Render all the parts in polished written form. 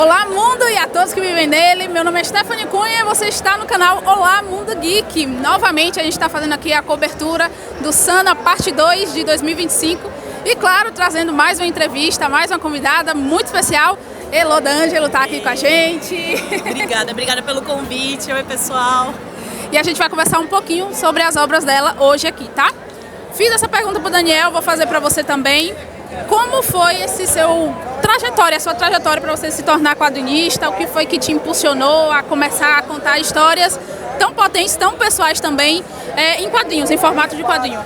Olá Mundo e a todos que vivem nele, meu nome é Stephanie Cunha e você está no canal Olá Mundo Geek. Novamente a gente está fazendo aqui a cobertura do Sana Parte 2 de 2025 e claro, trazendo mais uma entrevista, mais uma convidada muito especial. Elô D'Angelo está aqui com a gente. Obrigada pelo convite, oi pessoal. E a gente vai conversar um pouquinho sobre as obras dela hoje aqui, tá? Fiz essa pergunta para o Daniel, vou fazer para você também. Como foi esse sua trajetória para você se tornar quadrinista? O que foi que te impulsionou a começar a contar histórias tão potentes, tão pessoais também, em quadrinhos, em formato de quadrinho?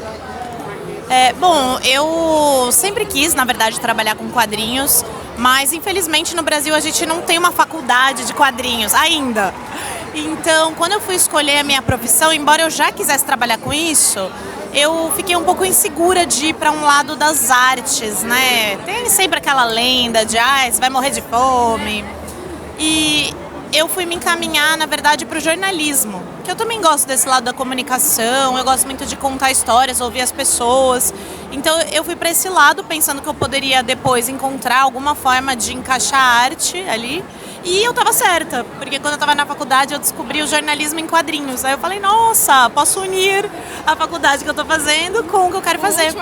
Bom, eu sempre quis, na verdade, trabalhar com quadrinhos, mas infelizmente no Brasil a gente não tem uma faculdade de quadrinhos ainda. Então, quando eu fui escolher a minha profissão, embora eu já quisesse trabalhar com isso, eu fiquei um pouco insegura de ir para um lado das artes, né? Tem sempre aquela lenda de, você vai morrer de fome. E eu fui me encaminhar, na verdade, para o jornalismo, que eu também gosto desse lado da comunicação, eu gosto muito de contar histórias, ouvir as pessoas. Então eu fui para esse lado pensando que eu poderia depois encontrar alguma forma de encaixar a arte ali. E eu estava certa, porque quando eu estava na faculdade eu descobri o jornalismo em quadrinhos. Aí eu falei, nossa, posso unir a faculdade que eu estou fazendo com o que eu quero fazer.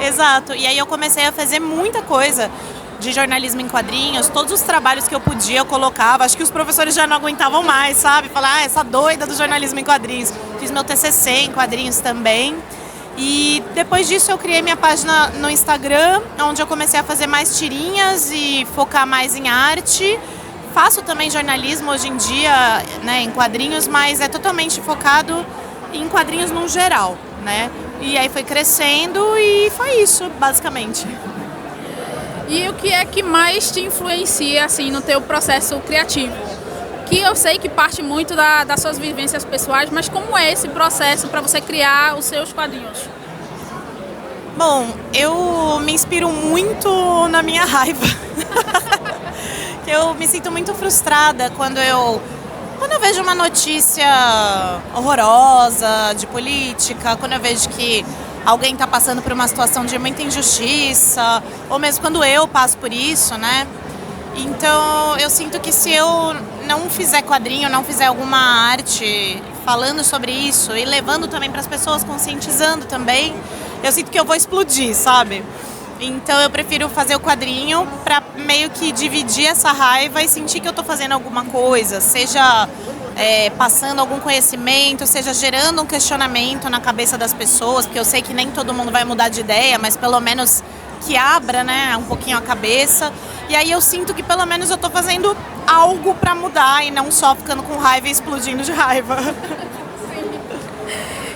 Exato, e aí eu comecei a fazer muita coisa de jornalismo em quadrinhos, todos os trabalhos que eu podia eu colocava, acho que os professores já não aguentavam mais, sabe? Falar, essa doida do jornalismo em quadrinhos. Fiz meu TCC em quadrinhos também. E depois disso eu criei minha página no Instagram, onde eu comecei a fazer mais tirinhas e focar mais em arte. Faço também jornalismo hoje em dia, né, em quadrinhos, mas é totalmente focado em quadrinhos no geral, né? E aí foi crescendo e foi isso, basicamente. E o que é que mais te influencia, assim, no teu processo criativo? Que eu sei que parte muito das suas vivências pessoais, mas como é esse processo para você criar os seus quadrinhos? Bom, eu me inspiro muito na minha raiva. Eu me sinto muito frustrada quando eu vejo uma notícia horrorosa de política, quando eu vejo que alguém está passando por uma situação de muita injustiça, ou mesmo quando eu passo por isso, né? Então eu sinto que se eu não fizer quadrinho, não fizer alguma arte falando sobre isso e levando também para as pessoas, conscientizando também, eu sinto que eu vou explodir, sabe? Então eu prefiro fazer o quadrinho para meio que dividir essa raiva e sentir que eu estou fazendo alguma coisa, seja passando algum conhecimento, seja gerando um questionamento na cabeça das pessoas, porque eu sei que nem todo mundo vai mudar de ideia, mas pelo menos que abra, né, um pouquinho a cabeça. E aí eu sinto que pelo menos eu estou fazendo algo para mudar e não só ficando com raiva e explodindo de raiva.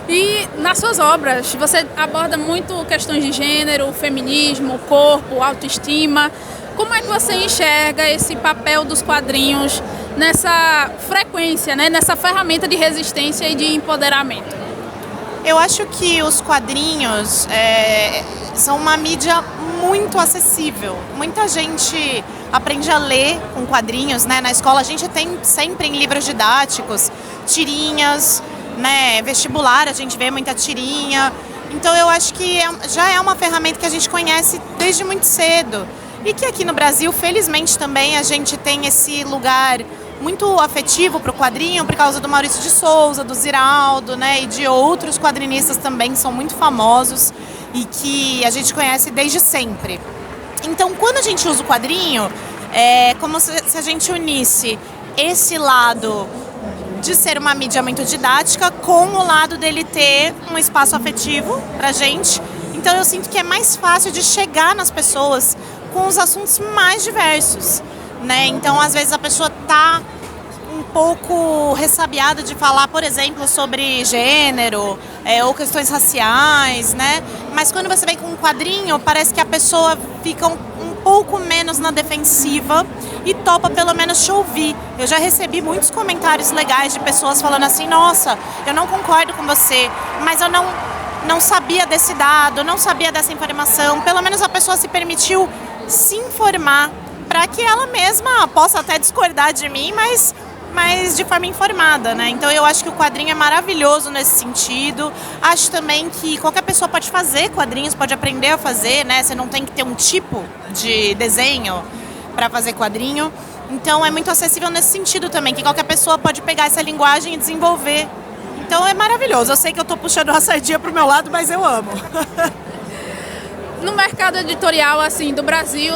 E nas suas obras, você aborda muito questões de gênero, feminismo, corpo, autoestima. Como é que você enxerga esse papel dos quadrinhos nessa frequência, né? Nessa ferramenta de resistência e de empoderamento? Eu acho que os quadrinhos são uma mídia muito acessível. Muita gente aprende a ler com quadrinhos, né? Na escola a gente tem sempre em livros didáticos tirinhas, né, vestibular, a gente vê muita tirinha. Então eu acho que já é uma ferramenta que a gente conhece desde muito cedo. E que aqui no Brasil, felizmente também, a gente tem esse lugar muito afetivo para o quadrinho, por causa do Maurício de Souza, do Ziraldo, né, e de outros quadrinistas também que são muito famosos e que a gente conhece desde sempre. Então quando a gente usa o quadrinho, é como se a gente unisse esse lado de ser uma mídia muito didática com o lado dele ter um espaço afetivo pra gente. Então eu sinto que é mais fácil de chegar nas pessoas com os assuntos mais diversos, né? Então às vezes a pessoa tá um pouco ressabiada de falar, por exemplo, sobre gênero ou questões raciais, né? Mas quando você vem com um quadrinho, parece que a pessoa fica um pouco menos na defensiva e topa pelo menos te ouvir. Eu já recebi muitos comentários legais de pessoas falando assim, nossa, eu não concordo com você, mas eu não sabia desse dado, não sabia dessa informação. Pelo menos a pessoa se permitiu se informar para que ela mesma possa até discordar de mim, mas de forma informada, né? Então eu acho que o quadrinho é maravilhoso nesse sentido. Acho também que qualquer pessoa pode fazer quadrinhos, pode aprender a fazer, né? Você não tem que ter um tipo de desenho para fazer quadrinho. Então é muito acessível nesse sentido também, que qualquer pessoa pode pegar essa linguagem e desenvolver. Então é maravilhoso. Eu sei que eu tô puxando a sardinha pro meu lado, mas eu amo. No mercado editorial, assim, do Brasil,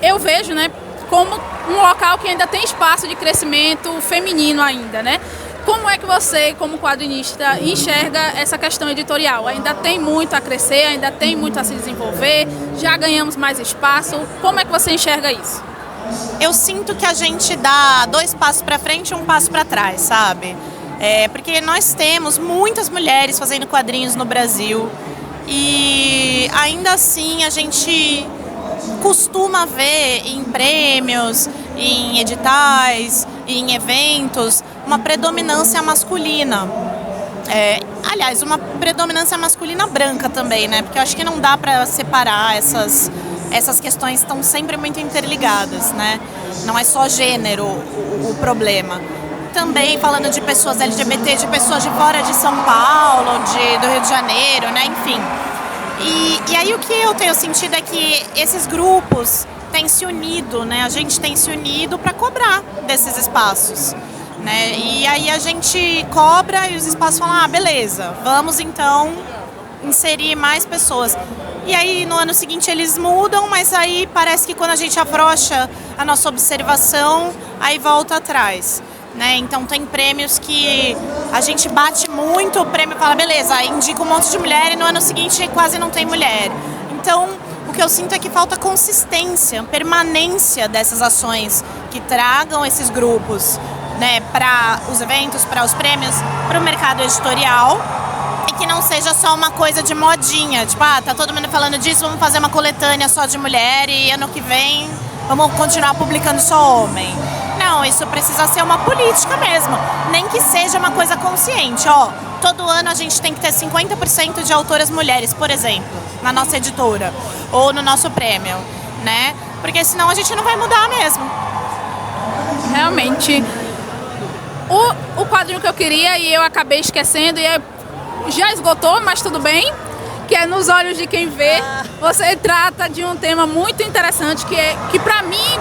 eu vejo, né, como um local que ainda tem espaço de crescimento feminino ainda, né? Como é que você, como quadrinista, enxerga essa questão editorial? Ainda tem muito a crescer, ainda tem muito a se desenvolver, já ganhamos mais espaço. Como é que você enxerga isso? Eu sinto que a gente dá 2 passos para frente e 1 passo para trás, sabe? Porque nós temos muitas mulheres fazendo quadrinhos no Brasil e ainda assim a gente costuma ver em prêmios, em editais, em eventos, uma predominância masculina. Aliás, uma predominância masculina branca também, né? Porque eu acho que não dá para separar essas questões, estão sempre muito interligadas, né? Não é só gênero o problema. Também falando de pessoas LGBT, de pessoas de fora de São Paulo, do Rio de Janeiro, né? Enfim. E aí o que eu tenho sentido é que esses grupos têm se unido, né? A gente tem se unido para cobrar desses espaços, né? E aí a gente cobra e os espaços falam, beleza, vamos então inserir mais pessoas. E aí no ano seguinte eles mudam, mas aí parece que quando a gente afrouxa a nossa observação, aí volta atrás, né? Então tem prêmios que a gente bate muito, o prêmio fala, beleza, indica um monte de mulher e no ano seguinte quase não tem mulher. Então o que eu sinto é que falta consistência, permanência dessas ações que tragam esses grupos, né, para os eventos, para os prêmios, para o mercado editorial. E que não seja só uma coisa de modinha, tipo, tá todo mundo falando disso, vamos fazer uma coletânea só de mulher e ano que vem vamos continuar publicando só homem. Não, isso precisa ser uma política mesmo, nem que seja uma coisa consciente. Todo ano a gente tem que ter 50% de autoras mulheres, por exemplo, na nossa editora ou no nosso prêmio, né? Porque senão a gente não vai mudar mesmo. Realmente. O quadrinho que eu queria e eu acabei esquecendo e já esgotou, mas tudo bem, que é Nos Olhos de Quem Vê. Você trata de um tema muito interessante que pra mim,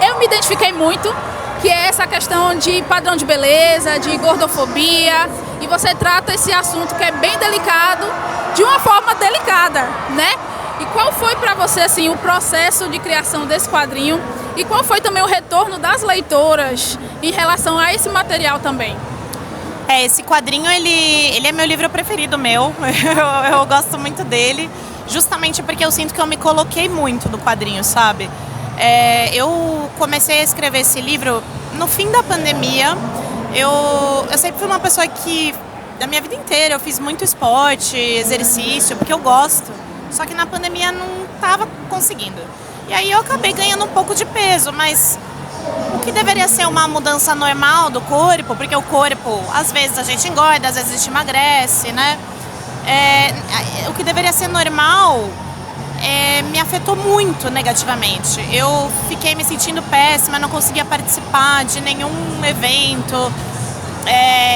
eu me identifiquei muito, que é essa questão de padrão de beleza, de gordofobia, e você trata esse assunto que é bem delicado, de uma forma delicada, né? E qual foi pra você, assim, o processo de criação desse quadrinho e qual foi também o retorno das leitoras em relação a esse material também? Esse quadrinho, ele é meu livro preferido meu, eu gosto muito dele, justamente porque eu sinto que eu me coloquei muito no quadrinho, sabe? Eu comecei a escrever esse livro no fim da pandemia. Eu sempre fui uma pessoa que, da minha vida inteira, eu fiz muito esporte, exercício, porque eu gosto, só que na pandemia não estava conseguindo. E aí eu acabei ganhando um pouco de peso, mas o que deveria ser uma mudança normal do corpo, porque o corpo, às vezes a gente engorda, às vezes a gente emagrece, né? O que deveria ser normal me afetou muito negativamente. Eu fiquei me sentindo péssima, não conseguia participar de nenhum evento,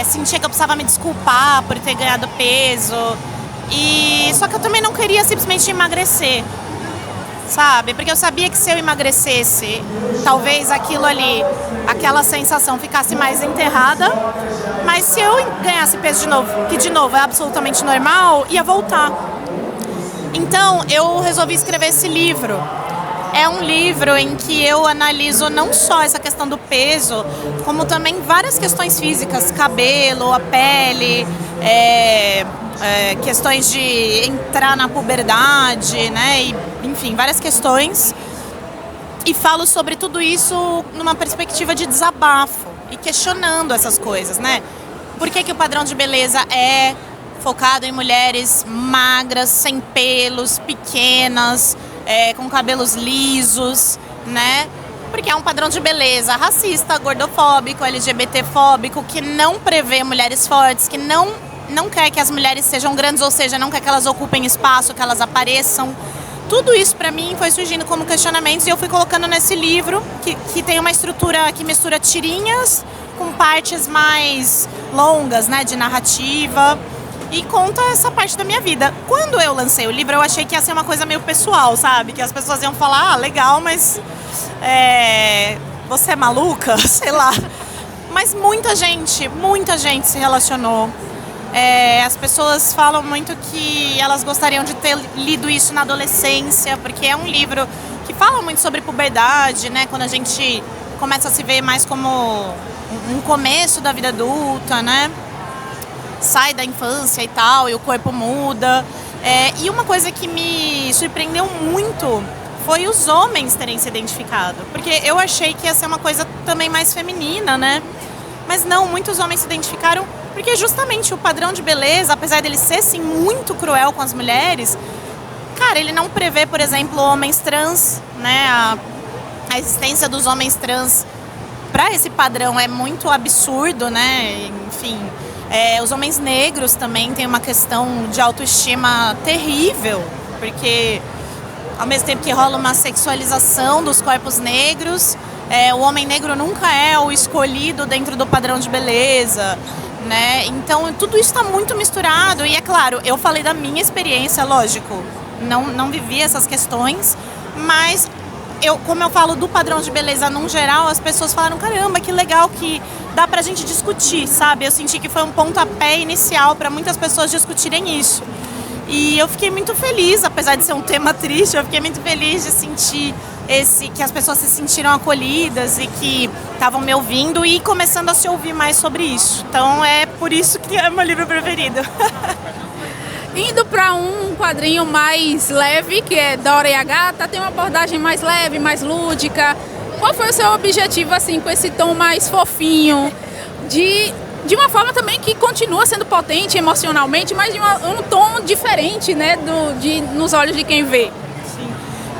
sentia que eu precisava me desculpar por ter ganhado peso. Só que eu também não queria simplesmente emagrecer, sabe? Porque eu sabia que se eu emagrecesse, talvez aquilo ali, aquela sensação ficasse mais enterrada, mas se eu ganhasse peso de novo, que de novo é absolutamente normal, ia voltar. Então eu resolvi escrever esse livro. É um livro em que eu analiso não só essa questão do peso, como também várias questões físicas, cabelo, a pele, questões de entrar na puberdade, né? E, enfim, várias questões. E falo sobre tudo isso numa perspectiva de desabafo e questionando essas coisas, né? Por que o padrão de beleza é focado em mulheres magras, sem pelos, pequenas, com cabelos lisos, né? Porque é um padrão de beleza racista, gordofóbico, LGBTfóbico, que não prevê mulheres fortes, que não quer que as mulheres sejam grandes, ou seja, não quer que elas ocupem espaço, que elas apareçam. Tudo isso pra mim foi surgindo como questionamentos e eu fui colocando nesse livro, que tem uma estrutura que mistura tirinhas com partes mais longas, né, de narrativa, e conta essa parte da minha vida. Quando eu lancei o livro, eu achei que ia ser uma coisa meio pessoal, sabe? Que as pessoas iam falar, legal, mas você é maluca? Sei lá. Mas muita gente se relacionou. As pessoas falam muito que elas gostariam de ter lido isso na adolescência, porque é um livro que fala muito sobre puberdade, né? Quando a gente começa a se ver mais como um começo da vida adulta, né? Sai da infância e tal, e o corpo muda. E uma coisa que me surpreendeu muito foi os homens terem se identificado. Porque eu achei que ia ser uma coisa também mais feminina, né? Mas não, muitos homens se identificaram porque justamente o padrão de beleza, apesar dele ser, sim, muito cruel com as mulheres, cara, ele não prevê, por exemplo, homens trans, né? A existência dos homens trans para esse padrão é muito absurdo, né? Enfim, os homens negros também têm uma questão de autoestima terrível, porque ao mesmo tempo que rola uma sexualização dos corpos negros, o homem negro nunca é o escolhido dentro do padrão de beleza, né? Então tudo isso está muito misturado e é claro, eu falei da minha experiência, lógico, não vivi essas questões, mas como eu falo do padrão de beleza num geral, as pessoas falaram, caramba, que legal que dá pra gente discutir, sabe? Eu senti que foi um pontapé inicial para muitas pessoas discutirem isso. E eu fiquei muito feliz, apesar de ser um tema triste, eu fiquei muito feliz de sentir que as pessoas se sentiram acolhidas e que estavam me ouvindo e começando a se ouvir mais sobre isso. Então é por isso que é meu livro preferido. Indo para um quadrinho mais leve, que é Dora e a Gata, tem uma abordagem mais leve, mais lúdica. Qual foi o seu objetivo, assim, com esse tom mais fofinho, de uma forma também que continua sendo potente emocionalmente, mas de um tom diferente, né, nos olhos de quem vê? Sim.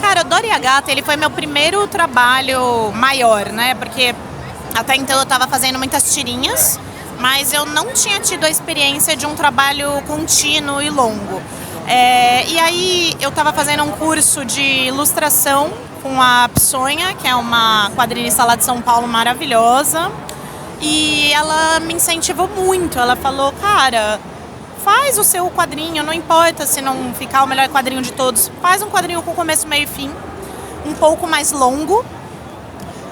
Cara, Dora e a Gata, ele foi meu primeiro trabalho maior, né, porque até então eu estava fazendo muitas tirinhas, mas eu não tinha tido a experiência de um trabalho contínuo e longo. E aí eu estava fazendo um curso de ilustração com a Psonha, que é uma quadrinista lá de São Paulo maravilhosa, e ela me incentivou muito. Ela falou, cara, faz o seu quadrinho, não importa se não ficar o melhor quadrinho de todos, faz um quadrinho com começo, meio e fim, um pouco mais longo,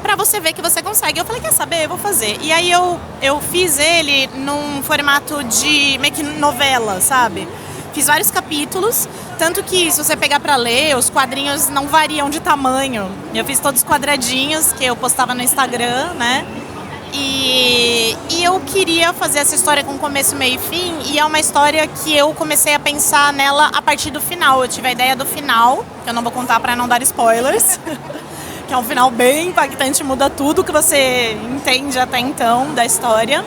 pra você ver que você consegue. Eu falei, quer saber? Eu vou fazer. E aí eu fiz ele num formato de meio que novela, sabe? Fiz vários capítulos, tanto que se você pegar pra ler, os quadrinhos não variam de tamanho. Eu fiz todos quadradinhos que eu postava no Instagram, né? E eu queria fazer essa história com começo, meio e fim, e é uma história que eu comecei a pensar nela a partir do final. Eu tive a ideia do final, que eu não vou contar pra não dar spoilers, que é um final bem impactante, muda tudo que você entende até então da história.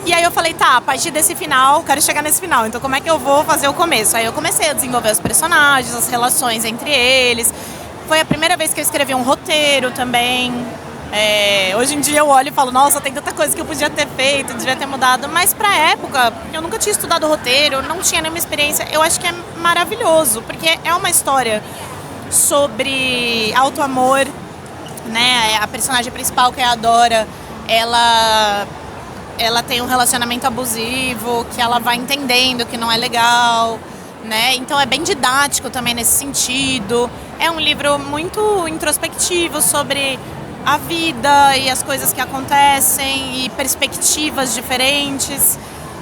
E aí eu falei, tá, a partir desse final, quero chegar nesse final, então como é que eu vou fazer o começo? Aí eu comecei a desenvolver os personagens, as relações entre eles. Foi a primeira vez que eu escrevi um roteiro também. Hoje em dia eu olho e falo, nossa, tem tanta coisa que eu podia ter feito, devia ter mudado. Mas pra época, eu nunca tinha estudado roteiro, não tinha nenhuma experiência. Eu acho que é maravilhoso, porque é uma história sobre auto-amor, né? A personagem principal, que é a Dora, ela tem um relacionamento abusivo, que ela vai entendendo que não é legal, né? Então é bem didático também nesse sentido. É um livro muito introspectivo sobre a vida e as coisas que acontecem e perspectivas diferentes.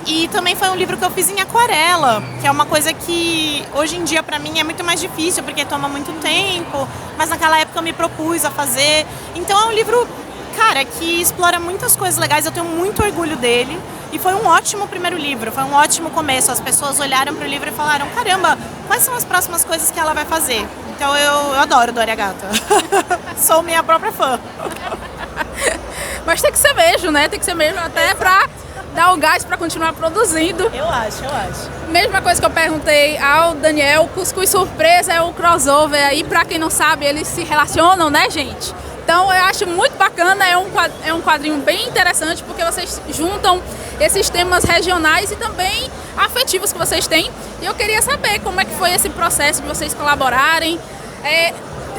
E também foi um livro que eu fiz em aquarela, que é uma coisa que hoje em dia pra mim é muito mais difícil, porque toma muito tempo, mas naquela época eu me propus a fazer. Então é um livro, cara, que explora muitas coisas legais, eu tenho muito orgulho dele. E foi um ótimo primeiro livro, foi um ótimo começo. As pessoas olharam pro livro e falaram, caramba, quais são as próximas coisas que ela vai fazer? Então eu adoro Dora e a Gata. Sou minha própria fã. Mas tem que ser mesmo, né? Tem que ser mesmo até pra dar o gás pra continuar produzindo. Eu acho. Mesma coisa que eu perguntei ao Daniel, Cuscuz Surpresa é o crossover aí, pra quem não sabe, eles se relacionam, né, gente? Então eu acho muito bacana, é um quadrinho bem interessante, porque vocês juntam esses temas regionais e também afetivos que vocês têm. E eu queria saber como é que foi esse processo de vocês colaborarem.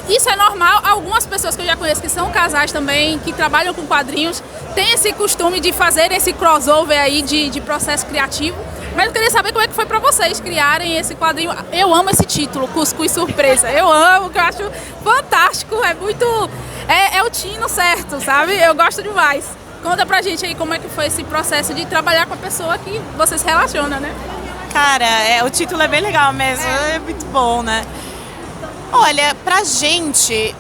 Isso é normal, algumas pessoas que eu já conheço que são casais também, que trabalham com quadrinhos, têm esse costume de fazer esse crossover aí de processo criativo. Mas eu queria saber como é que foi pra vocês criarem esse quadrinho. Eu amo esse título, Cuscuz Surpresa. Eu amo, que eu acho fantástico, é muito... É o tino certo, sabe? Eu gosto demais. Conta pra gente aí como é que foi esse processo de trabalhar com a pessoa que você se relaciona, né? Cara, o título é bem legal mesmo, é muito bom, né? Olha, pra gente,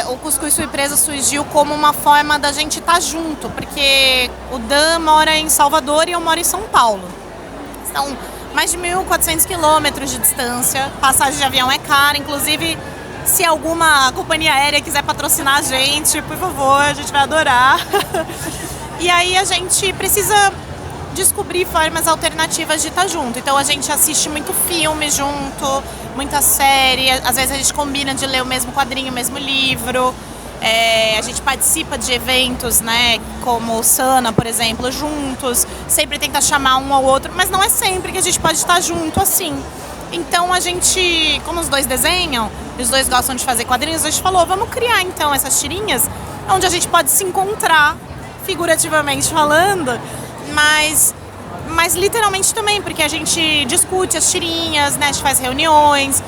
o Cuscuz Surpresa surgiu como uma forma da gente estar junto, porque o Dan mora em Salvador e eu moro em São Paulo. São mais de 1.400 quilômetros de distância, passagem de avião é cara, inclusive se alguma companhia aérea quiser patrocinar a gente, por favor, a gente vai adorar. E aí a gente precisa descobrir formas alternativas de estar junto. Então a gente assiste muito filme junto, muita série, às vezes a gente combina de ler o mesmo quadrinho, o mesmo livro. A gente participa de eventos, né, como o Sana, por exemplo, juntos. Sempre tenta chamar um ao outro, mas não é sempre que a gente pode estar junto assim. Então a gente, como os dois desenham, os dois gostam de fazer quadrinhos, a gente falou, vamos criar então essas tirinhas onde a gente pode se encontrar, figurativamente falando, mas literalmente também, porque a gente discute as tirinhas, né, a gente faz reuniões,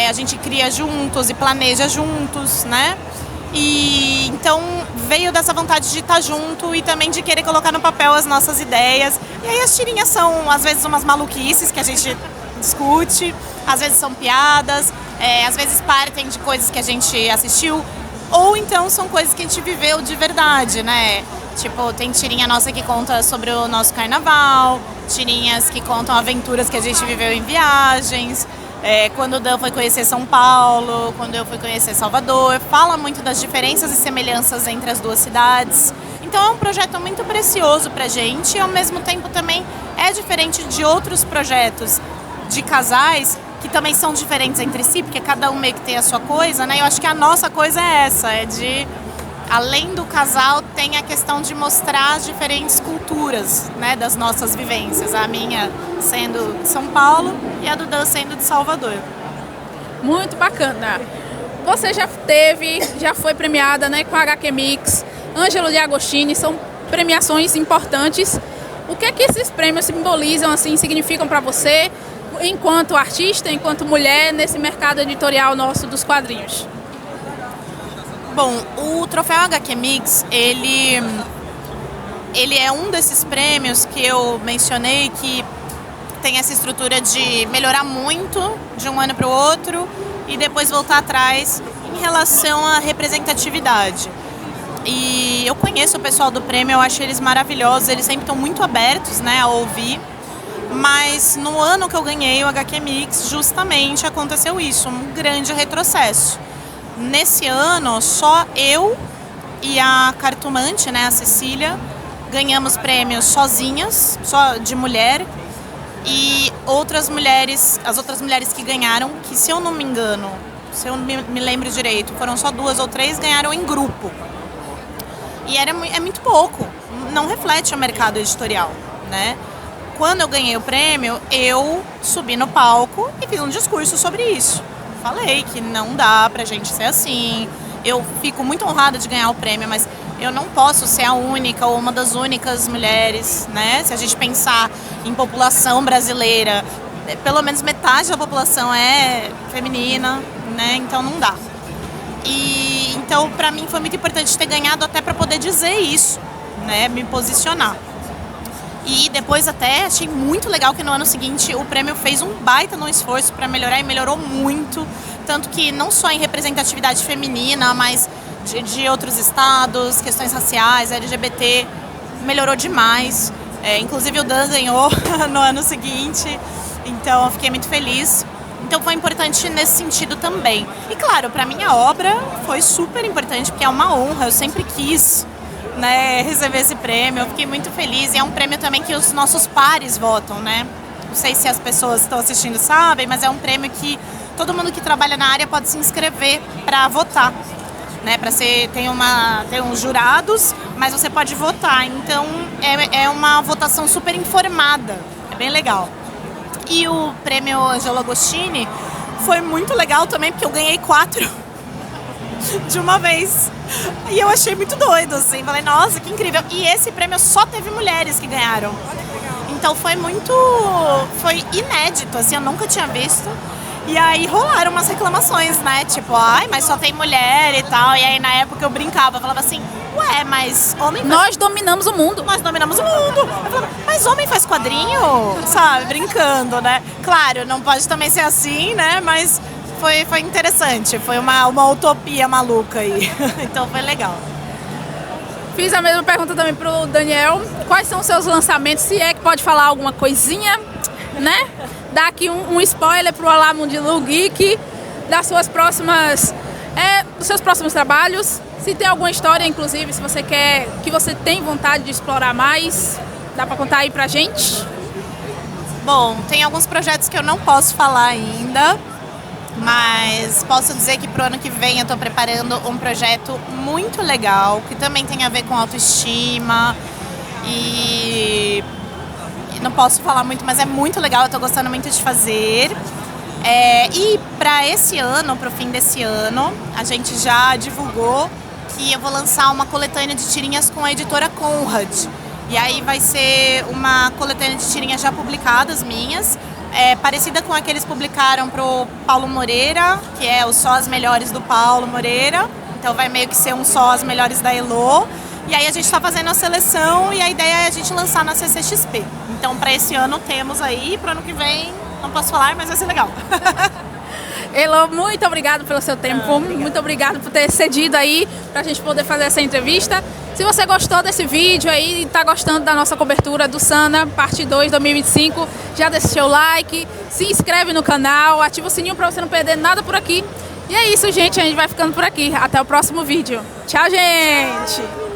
a gente cria juntos e planeja juntos, né? E então veio dessa vontade de estar junto e também de querer colocar no papel as nossas ideias. E aí as tirinhas são às vezes umas maluquices que a gente discute, às vezes são piadas, às vezes partem de coisas que a gente assistiu, ou então são coisas que a gente viveu de verdade, né? Tipo, tem tirinha nossa que conta sobre o nosso carnaval, tirinhas que contam aventuras que a gente viveu em viagens, quando o Dan foi conhecer São Paulo, quando eu fui conhecer Salvador, fala muito das diferenças e semelhanças entre as duas cidades. Então é um projeto muito precioso pra gente e ao mesmo tempo também é diferente de outros projetos de casais que também são diferentes entre si, porque cada um meio que tem a sua coisa, né? Eu acho que a nossa coisa é essa, além do casal, tem a questão de mostrar as diferentes culturas, né, das nossas vivências. A minha sendo de São Paulo e a do Dan sendo de Salvador. Muito bacana. Você já foi premiada, né, com a HQ Mix, Ângelo de Agostini, são premiações importantes. O que é que esses prêmios simbolizam, assim, significam para você, enquanto artista, enquanto mulher, nesse mercado editorial nosso dos quadrinhos? Bom, o Troféu HQ Mix, ele é um desses prêmios que eu mencionei que tem essa estrutura de melhorar muito de um ano para o outro e depois voltar atrás em relação à representatividade. E eu conheço o pessoal do prêmio, eu acho eles maravilhosos, eles sempre estão muito abertos, né, a ouvir. Mas no ano que eu ganhei o HQ Mix, justamente aconteceu isso, um grande retrocesso. Nesse ano, só eu e a cartomante, né, a Cecília, ganhamos prêmios sozinhas, só de mulher. E outras mulheres, as outras mulheres que ganharam, que se eu não me engano, se eu me lembro direito, foram só 2 ou 3, ganharam em grupo. E é muito pouco, não reflete o mercado editorial, né? Quando eu ganhei o prêmio, eu subi no palco e fiz um discurso sobre isso. Falei que não dá pra gente ser assim. Eu fico muito honrada de ganhar o prêmio, mas eu não posso ser a única ou uma das únicas mulheres, né? Se a gente pensar em população brasileira, pelo menos metade da população é feminina, né? Então não dá. E então pra mim foi muito importante ter ganhado até pra poder dizer isso, né? Me posicionar. E depois até achei muito legal que no ano seguinte o prêmio fez um baita no esforço para melhorar e melhorou muito. Tanto que não só em representatividade feminina, mas de outros estados, questões raciais, LGBT, melhorou demais. Inclusive o Dan ganhou no ano seguinte, então eu fiquei muito feliz. Então foi importante nesse sentido também. E claro, para minha obra foi super importante, porque é uma honra, eu sempre quis, né, receber esse prêmio, eu fiquei muito feliz e é um prêmio também que os nossos pares votam, né? Não sei se as pessoas que estão assistindo sabem, mas é um prêmio que todo mundo que trabalha na área pode se inscrever para votar, né? Tem uns jurados, mas você pode votar, então é uma votação super informada, é bem legal. E o prêmio Ângelo Agostini foi muito legal também, porque eu ganhei 4 de uma vez. E eu achei muito doido, assim. Falei, nossa, que incrível. E esse prêmio só teve mulheres que ganharam. Então foi inédito, assim, eu nunca tinha visto. E aí rolaram umas reclamações, né? Tipo, ai, mas só tem mulher e tal. E aí na época eu brincava, eu falava assim, ué, mas homem faz... Nós dominamos o mundo. Nós dominamos o mundo. Eu falava, mas homem faz quadrinho? Sabe, brincando, né? Claro, não pode também ser assim, né? Mas foi interessante, foi uma utopia maluca aí. Então foi legal. Fiz a mesma pergunta também pro Daniel. Quais são os seus lançamentos? Se é que pode falar alguma coisinha, né? Dá aqui um spoiler pro Olá Mundilo Geek das suas próximas, dos seus próximos trabalhos. Se tem alguma história, inclusive, se você quer, que você tem vontade de explorar mais, dá pra contar aí pra gente? Bom, tem alguns projetos que eu não posso falar ainda, mas posso dizer que pro ano que vem eu tô preparando um projeto muito legal, que também tem a ver com autoestima e não posso falar muito, mas é muito legal, eu tô gostando muito de fazer. E para esse ano, pro fim desse ano, a gente já divulgou que eu vou lançar uma coletânea de tirinhas com a editora Conrad. E aí vai ser uma coletânea de tirinhas já publicadas minhas, parecida com a que eles publicaram pro Paulo Moreira, que é o Só as Melhores do Paulo Moreira. Então vai meio que ser um Só as Melhores da Elo. E aí a gente está fazendo a seleção e a ideia é a gente lançar na CCXP. Então para esse ano temos aí, para o ano que vem não posso falar, mas vai ser legal. Elo, muito obrigado pelo seu tempo, muito obrigado por ter cedido aí pra gente poder fazer essa entrevista. Se você gostou desse vídeo aí e tá gostando da nossa cobertura do Sana, parte 2 2025, já deixa o seu like, se inscreve no canal, ativa o sininho pra você não perder nada por aqui. E é isso, gente, a gente vai ficando por aqui. Até o próximo vídeo. Tchau, gente!